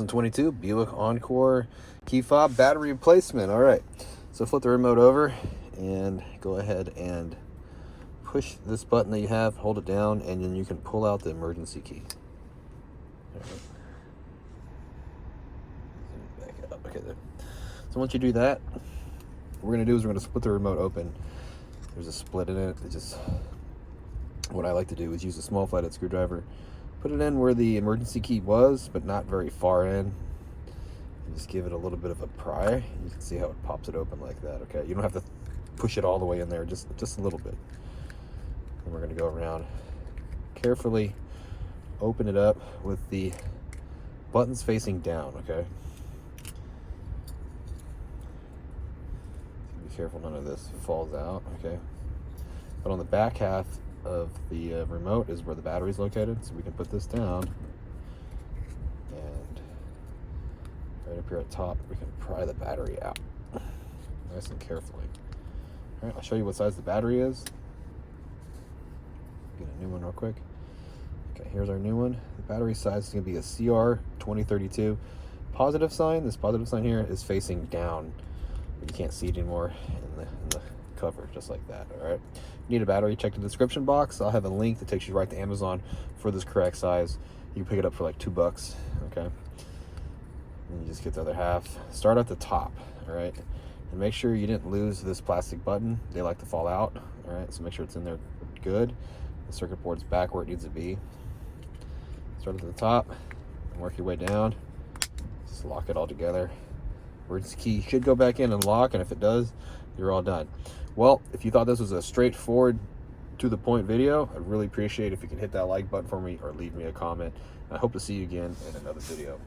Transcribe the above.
2022 Buick Encore key fob battery replacement. All right, so flip the remote over and go ahead and push this button that you have, hold it down, and then you can pull out the emergency key. All right. Back it up. Okay, there. So once you do that, what we're gonna do is we're gonna split the remote open. There's a split in it. What I like to do is use a small flathead screwdriver, put it in where the emergency key was, but not very far in. And just give it a little bit of a pry. You can see how it pops it open like that. Okay, you don't have to push it all the way in there, just a little bit. And we're gonna go around, carefully open it up with the buttons facing down. Okay. Be careful none of this falls out. Okay. But on the back half of the remote is where the battery is located, so we can put this down, and right up here at top we can pry the battery out nice and carefully. All right, I'll show you what size the battery is. Get a new one real quick. Okay, here's our new one. The battery size is going to be a CR 2032. Positive sign, this positive sign here is facing down. You can't see it anymore in the cover, just like that. All right, you need a battery, check the description box. I'll have a link that takes you right to Amazon for this correct size. You can pick it up for like $2. Okay, and you just get the other half. Start at the top. All right, and make sure you didn't lose this plastic button. They like to fall out. All right, so make sure it's in there good. The circuit board's back where it needs to be. Start at the top and work your way down. Just lock it all together. Emergency key should go back in and lock, and if it does, you're all done. Well, if you thought this was a straightforward, to the point video, I'd really appreciate if you could hit that like button for me or leave me a comment. I hope to see you again in another video.